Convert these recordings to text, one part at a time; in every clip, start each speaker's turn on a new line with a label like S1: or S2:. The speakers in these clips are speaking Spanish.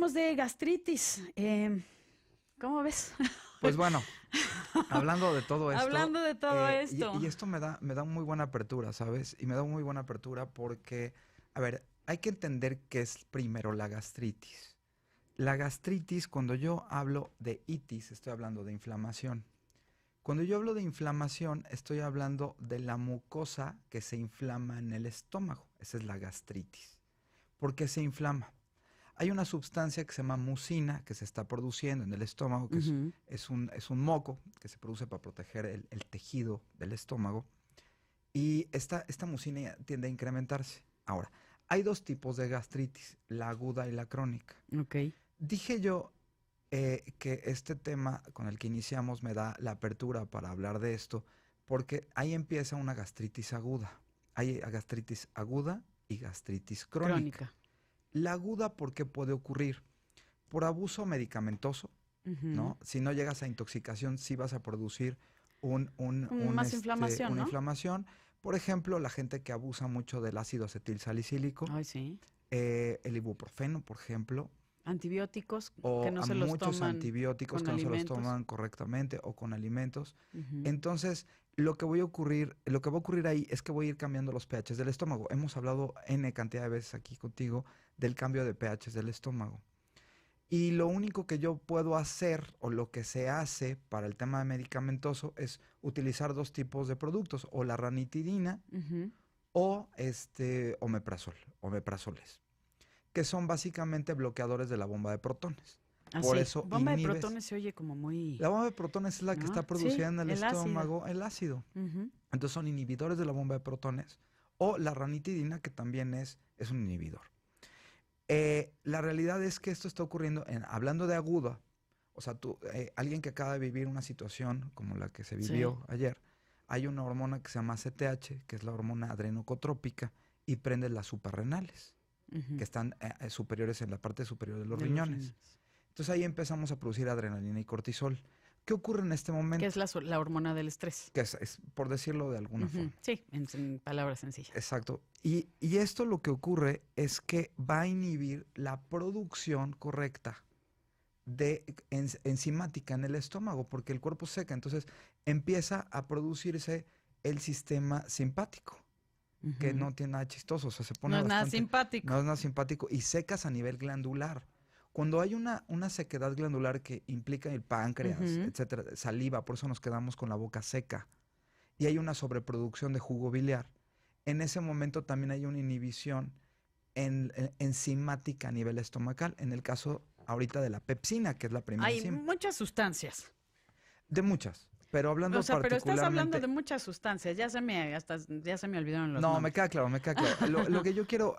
S1: hablemos de gastritis. ¿Cómo ves?
S2: Pues bueno, hablando de todo esto.
S1: Hablando de todo esto.
S2: Y esto me da muy buena apertura, ¿sabes? Y me da muy buena apertura porque, a ver, hay que entender qué es primero la gastritis. La gastritis, cuando yo hablo de itis, estoy hablando de inflamación. Cuando yo hablo de inflamación, estoy hablando de la mucosa que se inflama en el estómago. Esa es la gastritis. ¿Por qué se inflama? Hay una sustancia que se llama mucina que se está produciendo en el estómago, que es un moco que se produce para proteger el tejido del estómago. Y esta mucina tiende a incrementarse. Ahora, hay dos tipos de gastritis, la aguda y la crónica.
S1: Ok.
S2: Dije yo que este tema con el que iniciamos me da la apertura para hablar de esto, porque ahí empieza una gastritis aguda. Hay gastritis aguda y gastritis crónica. La aguda, ¿por qué puede ocurrir? Por abuso medicamentoso, ¿no? Si no llegas a intoxicación, sí vas a producir
S1: más inflamación,
S2: una
S1: ¿no?
S2: inflamación. Por ejemplo, la gente que abusa mucho del ácido acetilsalicílico,
S1: Ay, sí.
S2: el ibuprofeno, por ejemplo.
S1: Antibióticos
S2: O
S1: que no se los
S2: muchos
S1: toman
S2: antibióticos
S1: con
S2: que no se los
S1: alimentos.
S2: toman correctamente o con alimentos. Entonces, lo que va a ocurrir ahí es que voy a ir cambiando los pHs del estómago. Hemos hablado N cantidad de veces aquí contigo del cambio de pHs del estómago. Y lo único que yo puedo hacer, o lo que se hace para el tema medicamentoso, es utilizar dos tipos de productos, o la ranitidina o omeprazoles, que son básicamente bloqueadores de la bomba de protones. Por eso
S1: bomba de protones se oye como muy...
S2: La bomba de protones es la que está producida en el estómago,
S1: ácido.
S2: el ácido. Entonces son inhibidores de la bomba de protones. O la ranitidina, que también es un inhibidor. La realidad es que esto está ocurriendo, hablando de aguda, o sea, alguien que acaba de vivir una situación como la que se vivió ayer, hay una hormona que se llama ACTH, que es la hormona adrenocotrópica, y prende las suprarrenales, que están superiores en la parte superior de los riñones. Entonces ahí empezamos a producir adrenalina y cortisol. ¿Qué ocurre en este momento?
S1: Que es la hormona del estrés.
S2: Que es por decirlo de alguna forma.
S1: Sí, en palabras sencillas.
S2: Exacto. Y esto lo que ocurre es que va a inhibir la producción correcta de enzimática en el estómago, porque el cuerpo seca. Entonces empieza a producirse el sistema simpático, que no tiene nada chistoso. O sea, se pone
S1: no es nada simpático.
S2: No es nada simpático. Y secas a nivel glandular. Cuando hay una sequedad glandular que implica el páncreas, etcétera, saliva, por eso nos quedamos con la boca seca, y hay una sobreproducción de jugo biliar, en ese momento también hay una inhibición enzimática a nivel estomacal. En el caso ahorita de la pepsina, que es la primera enzima.
S1: Hay muchas sustancias.
S2: De muchas. Pero hablando
S1: pero estás hablando de muchas sustancias. Ya se me olvidaron los nombres.
S2: No, me queda claro. Lo que yo quiero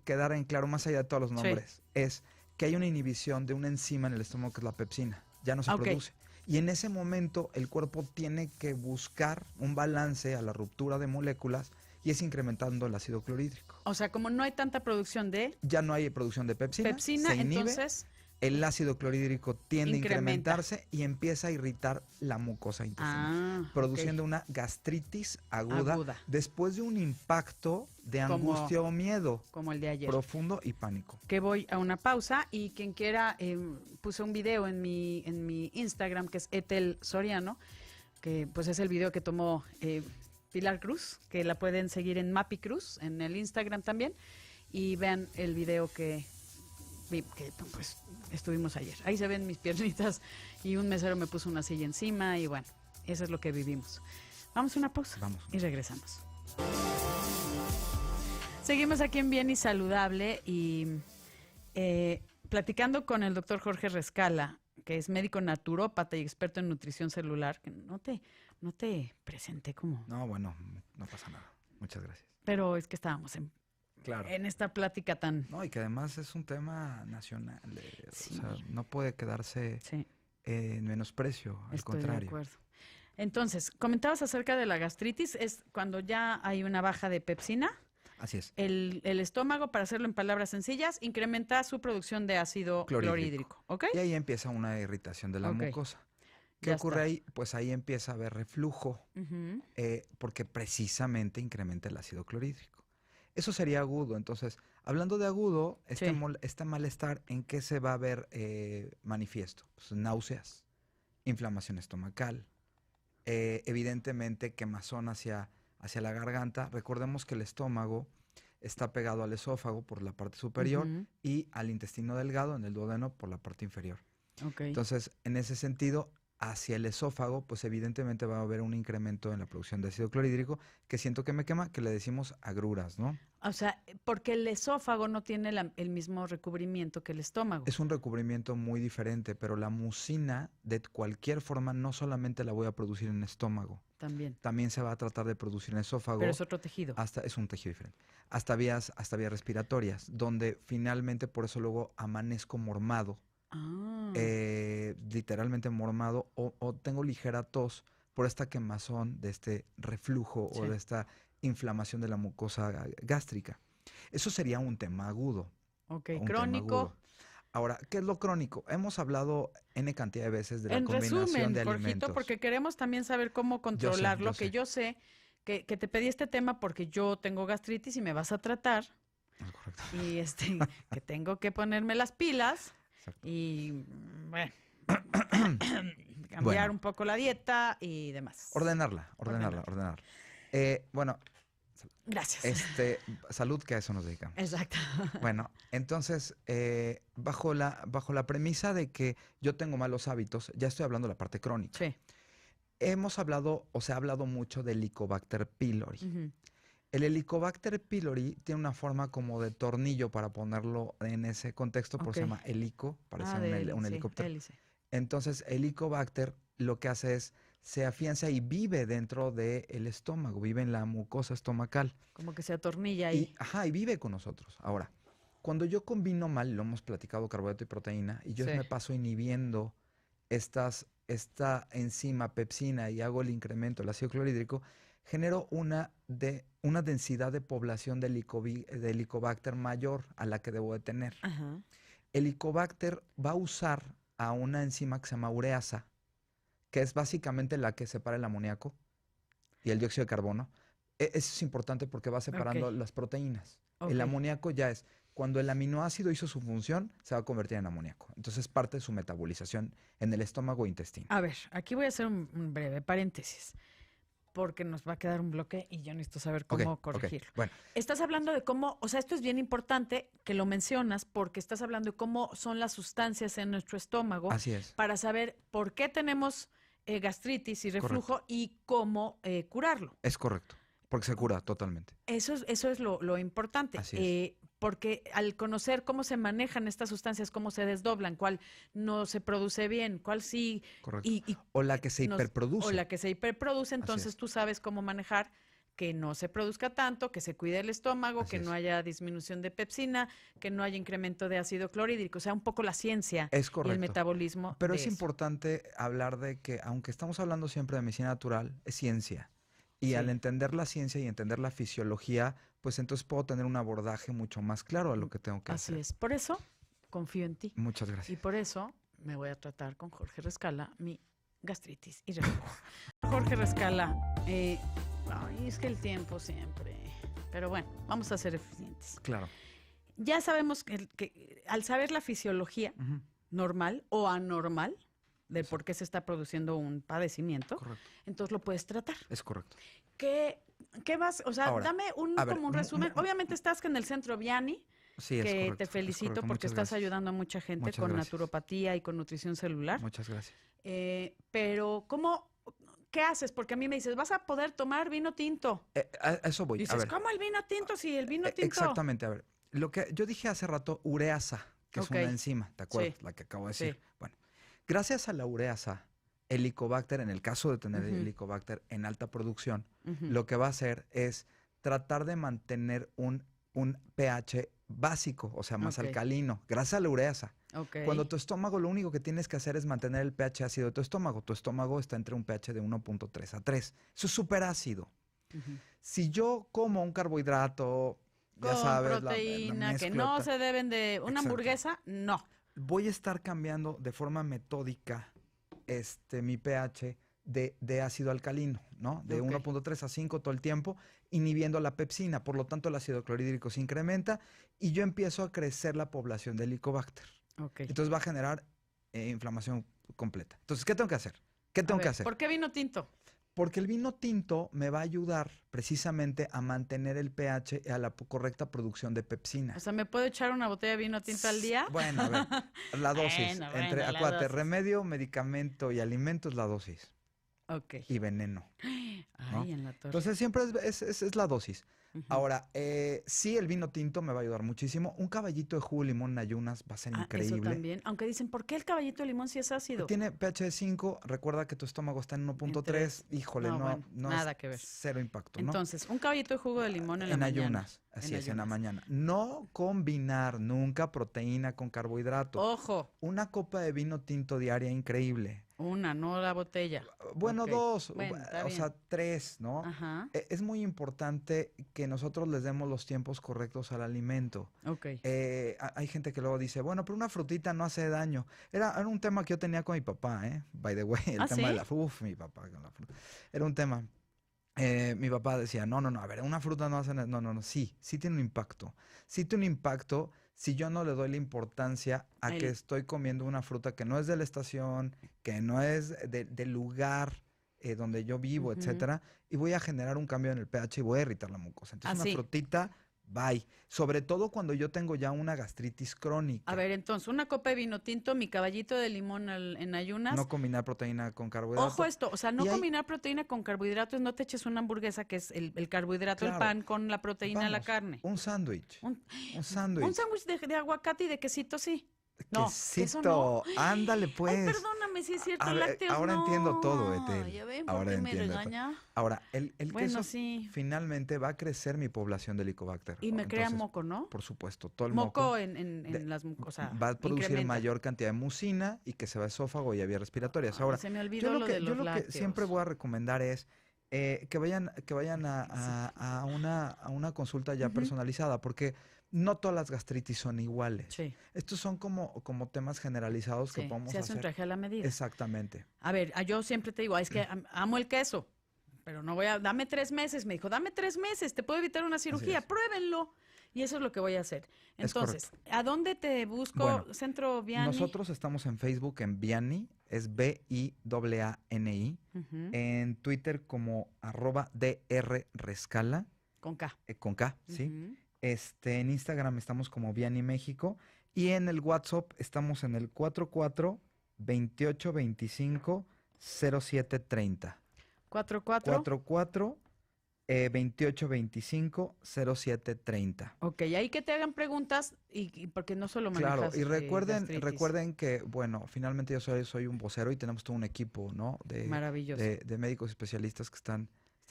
S2: quedar en claro, más allá de todos los nombres, es que hay una inhibición de una enzima en el estómago que es la pepsina. Ya no se produce. Y en ese momento el cuerpo tiene que buscar un balance a la ruptura de moléculas, y es incrementando el ácido clorhídrico.
S1: O sea, como no hay tanta producción de...
S2: Ya no hay producción de pepsina. Se inhibe, entonces... El ácido clorhídrico tiende a incrementarse y empieza a irritar la mucosa intestinal, produciendo una gastritis aguda después de un impacto de angustia o miedo.
S1: Como el de ayer.
S2: Profundo y pánico.
S1: Que voy a una pausa, y quien quiera, puse un video en mi Instagram, que es Etel Soriano, que pues es el video que tomó Pilar Cruz, que la pueden seguir en Mapi Cruz, en el Instagram también, y vean el video que pues estuvimos ayer. Ahí se ven mis piernitas y un mesero me puso una silla encima y bueno, eso es lo que vivimos. Vamos a una pausa.
S2: Vamos.
S1: Y regresamos. Seguimos aquí en Bien y Saludable y platicando con el doctor Jorge Rescala, que es médico naturópata y experto en nutrición celular, que no te presenté como...
S2: No, bueno, no pasa nada. Muchas gracias.
S1: Pero es que estábamos en esta plática tan...
S2: No, y que además es un tema nacional. O sea, no puede quedarse en menosprecio, al contrario.
S1: Estoy de acuerdo. Entonces, comentabas acerca de la gastritis, es cuando ya hay una baja de pepsina.
S2: Así es.
S1: El estómago, para hacerlo en palabras sencillas, incrementa su producción de ácido clorhídrico. ¿Ok?
S2: Y ahí empieza una irritación de la mucosa. ¿Qué ocurre ahí? Pues ahí empieza a haber reflujo, porque precisamente incrementa el ácido clorhídrico. Eso sería agudo. Entonces, hablando de agudo,
S1: Sí.
S2: este malestar, ¿en qué se va a ver manifiesto? Pues, náuseas, inflamación estomacal, evidentemente quemazón hacia la garganta. Recordemos que el estómago está pegado al esófago por la parte superior
S1: Ujú.
S2: y al intestino delgado, en el duodeno, por la parte inferior.
S1: Ok.
S2: Entonces, en ese sentido, hacia el esófago, pues evidentemente va a haber un incremento en la producción de ácido clorhídrico, que siento que me quema, que le decimos agruras, ¿no?
S1: O sea, porque el esófago no tiene el mismo recubrimiento que el estómago.
S2: Es un recubrimiento muy diferente, pero la mucina, de cualquier forma, no solamente la voy a producir en el estómago,
S1: También.
S2: también se va a tratar de producir en el esófago.
S1: Pero es otro tejido.
S2: Es un tejido diferente. Hasta vías respiratorias, donde finalmente por eso luego amanezco mormado,
S1: Ah,
S2: literalmente mormado, o tengo ligera tos por esta quemazón de este reflujo o
S1: sí.
S2: de esta inflamación de la mucosa gástrica. Eso sería un tema agudo,
S1: Ok.
S2: un tema
S1: Crónico.
S2: agudo. Ahora, ¿qué es lo crónico? Hemos hablado N cantidad de veces de la
S1: En
S2: combinación
S1: resumen,
S2: de
S1: Jorgito,
S2: alimentos.
S1: porque queremos también saber cómo
S2: Yo sé,
S1: controlarlo,
S2: yo
S1: que
S2: sé.
S1: yo sé que te pedí este tema porque yo tengo gastritis y me vas a tratar
S2: Es correcto.
S1: y que tengo que ponerme las pilas
S2: Exacto.
S1: y bueno, cambiar
S2: Bueno,
S1: un poco la dieta y demás.
S2: ordenarla.
S1: Ordenarla.
S2: Bueno,
S1: Gracias.
S2: salud, que a eso nos dedicamos.
S1: Exacto.
S2: Bueno, entonces, bajo la premisa de que yo tengo malos hábitos, ya estoy hablando de la parte crónica.
S1: Sí.
S2: Hemos hablado, o se ha hablado mucho del Helicobacter pylori.
S1: Ujú.
S2: El Helicobacter pylori tiene una forma como de tornillo, para ponerlo en ese contexto, por eso se
S1: Ok.
S2: llama helico, parece
S1: De
S2: un
S1: sí,
S2: helicóptero.
S1: hélice.
S2: Entonces, Helicobacter lo que hace es, se afianza y vive dentro del estómago, vive en la mucosa estomacal.
S1: Como que se atornilla
S2: Y,
S1: ahí.
S2: ajá, y vive con nosotros. Ahora, cuando yo combino mal, lo hemos platicado, carbohidrato y proteína, y yo
S1: Sí.
S2: me paso inhibiendo esta enzima pepsina y hago el incremento del ácido clorhídrico, genero una densidad de población de Helicobacter mayor a la que debo de tener.
S1: Ajá.
S2: El Helicobacter va a usar a una enzima que se llama ureasa, que es básicamente la que separa el amoníaco y el dióxido de carbono. Eso es importante porque va separando
S1: Ok.
S2: las proteínas.
S1: Ok.
S2: El amoníaco ya es, cuando el aminoácido hizo su función, se va a convertir en amoníaco. Entonces parte de su metabolización en el estómago e intestino.
S1: A ver, aquí voy a hacer un breve paréntesis, porque nos va a quedar un bloque y yo necesito saber
S2: Ok,
S1: cómo
S2: ok.
S1: corregirlo.
S2: Bueno,
S1: Estás hablando de cómo, o sea, esto es bien importante que lo mencionas porque estás hablando de cómo son las sustancias en nuestro estómago
S2: así es.
S1: para saber por qué tenemos gastritis y reflujo y cómo curarlo.
S2: Es correcto. Porque se cura totalmente.
S1: Eso es lo importante.
S2: Así es.
S1: Porque al conocer cómo se manejan estas sustancias, cómo se desdoblan, cuál no se produce bien, cuál sí,
S2: Correcto.
S1: y
S2: O la que se
S1: nos-
S2: hiperproduce.
S1: o la que se hiperproduce, entonces
S2: es.
S1: tú sabes cómo manejar que no se produzca tanto, que se cuide el estómago,
S2: Así
S1: que
S2: es.
S1: no haya disminución de pepsina, que no haya incremento de ácido clorhídrico, o sea, un poco la ciencia
S2: Es
S1: y el
S2: correcto.
S1: metabolismo
S2: Pero
S1: de
S2: es
S1: eso.
S2: importante hablar de que, aunque estamos hablando siempre de medicina natural, es ciencia. Y al
S1: Sí.
S2: entender la ciencia y entender la fisiología, pues entonces puedo tener un abordaje mucho más claro a lo que tengo que
S1: Así
S2: hacer.
S1: es. Por eso confío en ti.
S2: Muchas
S1: Y
S2: gracias.
S1: por eso me voy a tratar con Jorge Rescala mi gastritis y reflujo. Jorge Rescala, ay, es que el tiempo siempre. Pero bueno, vamos a ser eficientes.
S2: Claro.
S1: Ya sabemos que al saber la fisiología
S2: Ujú.
S1: normal o anormal de por qué se está produciendo un padecimiento,
S2: Correcto.
S1: entonces lo puedes tratar.
S2: Es correcto.
S1: ¿Qué vas? O sea,
S2: Ahora,
S1: dame
S2: a ver,
S1: como un resumen. Obviamente estás en el centro Viani,
S2: Sí, es
S1: que
S2: correcto.
S1: te
S2: es
S1: felicito
S2: correcto.
S1: porque
S2: Muchas
S1: estás
S2: gracias.
S1: ayudando a mucha gente
S2: Muchas
S1: con
S2: gracias.
S1: naturopatía y con nutrición celular.
S2: Muchas gracias.
S1: Pero, ¿qué haces? Porque a mí me dices, vas a poder tomar vino tinto.
S2: A eso voy. A
S1: Dices,
S2: ver.
S1: ¿cómo el vino tinto? Si el vino tinto.
S2: Exactamente, a ver. Lo que yo dije hace rato, ureasa, que
S1: Ok.
S2: es una enzima, ¿te acuerdas?
S1: Sí.
S2: La que acabo de decir.
S1: Sí.
S2: Bueno, gracias a la ureasa, el Helicobacter, en el caso de tener
S1: Ujú.
S2: Helicobacter en alta producción,
S1: Ujú.
S2: lo que va a hacer es tratar de mantener un pH básico, o sea, más
S1: Ok.
S2: alcalino, gracias a la ureasa.
S1: Ok.
S2: Cuando tu estómago, lo único que tienes que hacer es mantener el pH ácido de tu estómago. Tu estómago está entre un pH de 1.3 a 3. Eso es súper ácido.
S1: Ujú.
S2: Si yo como un carbohidrato, ya
S1: Con
S2: sabes, la
S1: proteína, que
S2: mezclo,
S1: no se deben de... Una
S2: Exacto.
S1: hamburguesa, no.
S2: voy a estar cambiando de forma metódica mi pH de ácido alcalino, ¿no? De
S1: Ok.
S2: 1.3 a 5 todo el tiempo, inhibiendo la pepsina. Por lo tanto, el ácido clorhídrico se incrementa y yo empiezo a crecer la población de Helicobacter.
S1: Ok.
S2: Entonces va a generar inflamación completa. Entonces, ¿qué tengo que hacer? ¿Qué tengo que hacer?
S1: ¿Por qué vino tinto?
S2: Porque el vino tinto me va a ayudar precisamente a mantener el pH y a la correcta producción de pepsina.
S1: O sea, ¿me puedo echar una botella de vino tinto al día?
S2: Bueno, a ver, la dosis.
S1: Bueno,
S2: Entre,
S1: la
S2: acuérdate,
S1: dosis.
S2: remedio, medicamento y alimento es la dosis.
S1: Ok.
S2: Y veneno. ¿no?
S1: Ay, en la torre.
S2: Entonces siempre es la dosis.
S1: Ujú.
S2: Ahora, sí, el vino tinto me va a ayudar muchísimo. Un caballito de jugo de limón en ayunas va a ser
S1: Eso
S2: increíble.
S1: también. Aunque dicen, ¿por qué el caballito de limón si es ácido?
S2: Tiene pH de 5, recuerda que tu estómago está en 1.3. Híjole,
S1: No, bueno,
S2: no
S1: nada
S2: es
S1: que ver.
S2: cero impacto, ¿no?
S1: Entonces, un caballito de jugo de limón en la mañana.
S2: ayunas, así
S1: En
S2: es, en la
S1: ayunas.
S2: mañana. No combinar nunca proteína con carbohidrato.
S1: Ojo,
S2: Una copa de vino tinto diaria increíble.
S1: una, no la botella.
S2: Bueno,
S1: Ok.
S2: 2,
S1: Bueno, está
S2: o
S1: bien.
S2: sea, 3, ¿no?
S1: Ajá.
S2: Es muy importante que nosotros les demos los tiempos correctos al alimento.
S1: Ok.
S2: Hay gente que luego dice, bueno, pero una frutita no hace daño. Era un tema que yo tenía con mi papá, ¿eh? By the way, el
S1: ¿Ah,
S2: tema de
S1: sí?
S2: la fruta, mi papá con la fruta. Era un tema. Mi papá decía, no, a ver, una fruta no hace nada. No, sí tiene un impacto. Sí tiene un impacto si yo no le doy la importancia a que estoy comiendo una fruta que no es de la estación, que no es del lugar donde yo vivo,
S1: Ujú.
S2: etcétera, y voy a generar un cambio en el pH y voy a irritar la mucosa. Entonces,
S1: Así.
S2: una frutita, bye. Sobre todo cuando yo tengo ya una gastritis crónica.
S1: A ver, entonces, una copa de vino tinto, mi caballito de limón en ayunas.
S2: No combinar proteína con carbohidrato.
S1: Ojo esto, o sea, no
S2: Y hay-
S1: combinar proteína con carbohidratos, no te eches una hamburguesa que es el carbohidrato, el
S2: Claro.
S1: pan con la proteína, la
S2: Vamos,
S1: carne.
S2: un sándwich.
S1: Un
S2: Un sándwich.
S1: un sándwich de aguacate y de quesito, sí. No, queso no.
S2: Quesito, ándale pues.
S1: Ay, perdóname, sí es cierto,
S2: A ver,
S1: lácteos
S2: ahora entiendo todo,
S1: no.
S2: Etel.
S1: Ya ven,
S2: Ahora
S1: ¿por qué me
S2: entiendo todo.
S1: regaña?
S2: Ahora, el
S1: Bueno,
S2: queso
S1: sí.
S2: finalmente va a crecer mi población de Helicobacter.
S1: Y me crea
S2: Entonces,
S1: moco, ¿no?
S2: por supuesto, todo el
S1: Moco
S2: moco
S1: en las mucosas.
S2: va a producir
S1: incrementa.
S2: mayor cantidad de mucina y que se va a esófago y a vías respiratorias.
S1: Ay,
S2: Ahora,
S1: se me olvidó
S2: yo
S1: lo de
S2: yo
S1: los
S2: lo que
S1: lácteos.
S2: siempre voy a recomendar es que vayan a una consulta ya
S1: Ujú.
S2: personalizada, porque no todas las gastritis son iguales.
S1: Sí,
S2: Estos son como temas generalizados que
S1: sí,
S2: podemos
S1: se hace un
S2: hacer.
S1: traje a la medida.
S2: Exactamente.
S1: A ver, yo siempre te digo, es que amo el queso, pero no voy a, dame 3 meses, me dijo, dame 3 meses, te puedo evitar una cirugía,
S2: es.
S1: Pruébenlo. Y eso es lo que voy a hacer.
S2: Es
S1: Entonces, ¿a dónde te busco?
S2: Bueno,
S1: Centro Vianney.
S2: Nosotros estamos en Facebook en Vianney, es Biani.
S1: Ujú,
S2: En Twitter como @drrescala,
S1: con K.
S2: con K, ¿sí?
S1: Ujú.
S2: En Instagram estamos como Vianney México. Y en el WhatsApp estamos en el 44 28 25 0730.
S1: 44.
S2: 44 28 25 0730.
S1: Ok, ahí que te hagan preguntas y porque no solo
S2: Claro,
S1: manejas
S2: y recuerden
S1: gastritis.
S2: que, bueno, finalmente yo soy un vocero y tenemos todo un equipo, ¿no?
S1: Maravilloso.
S2: De médicos especialistas que están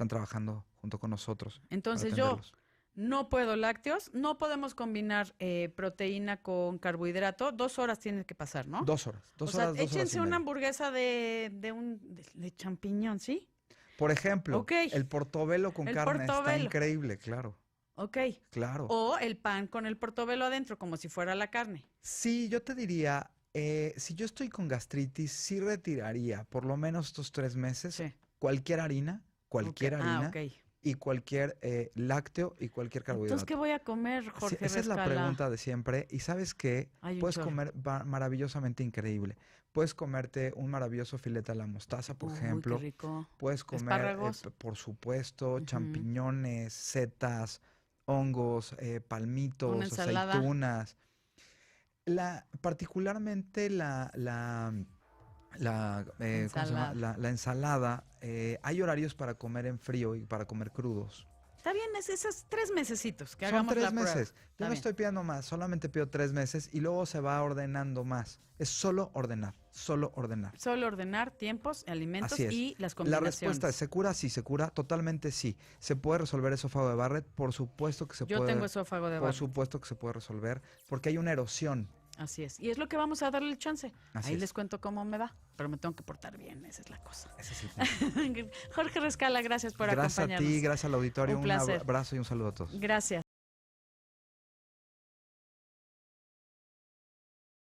S2: trabajando junto con nosotros. para
S1: Entonces yo
S2: atenderlos.
S1: no puedo lácteos, no podemos combinar proteína con carbohidrato, 2 horas tienen que pasar, ¿no?
S2: 2 horas,
S1: O
S2: 2
S1: sea,
S2: horas, 2 horas y
S1: échense una
S2: media.
S1: hamburguesa de champiñón, ¿sí?
S2: Por ejemplo,
S1: Ok.
S2: el portobelo con
S1: El
S2: carne está
S1: portobelo.
S2: increíble, claro,
S1: Ok.
S2: claro.
S1: O el pan con el portobelo adentro, como si fuera la carne.
S2: Sí, yo te diría, si yo estoy con gastritis, sí retiraría por lo menos estos 3 meses
S1: Sí.
S2: cualquier harina,
S1: Ok. Ok.
S2: y cualquier lácteo y cualquier carbohidrato.
S1: Entonces, ¿qué voy a comer,
S2: Sí,
S1: Jorge
S2: esa es la
S1: Rescala?
S2: pregunta de siempre. Y sabes que
S1: Hay un
S2: puedes
S1: chorro.
S2: comer maravillosamente increíble. Puedes comerte un maravilloso filete a la mostaza, por
S1: Uy,
S2: ejemplo.
S1: qué rico.
S2: Puedes comer,
S1: Espárragos.
S2: por supuesto,
S1: Ujú.
S2: champiñones, setas, hongos, palmitos,
S1: Una ensalada.
S2: aceitunas. Particularmente ¿cómo se llama?
S1: Ensalada.
S2: La ensalada, hay horarios para comer en frío y para comer crudos.
S1: Está bien, esos 3 mesecitos que
S2: Son
S1: hagamos
S2: 3
S1: la prueba.
S2: meses. Yo
S1: Está
S2: no
S1: bien.
S2: estoy pidiendo más, solamente pido 3 meses y luego se va ordenando más. Es solo ordenar, solo ordenar.
S1: Solo ordenar tiempos, alimentos
S2: Así es.
S1: y las
S2: La
S1: combinaciones.
S2: respuesta es, ¿se cura? Sí, se cura, totalmente sí. ¿Se puede resolver esófago de Barrett? Por supuesto que se
S1: Yo
S2: puede.
S1: tengo esófago de
S2: Por
S1: barro.
S2: supuesto que se puede resolver, porque hay una erosión.
S1: Así es. Y es lo que vamos a darle el chance.
S2: Así
S1: Ahí
S2: es.
S1: les cuento cómo me va. Pero me tengo que portar bien, esa es la cosa.
S2: Ese es el punto.
S1: Jorge Rescala, gracias por
S2: Gracias a
S1: acompañarnos.
S2: ti, gracias al auditorio,
S1: Un
S2: un
S1: placer.
S2: abrazo y un saludo a todos.
S1: Gracias.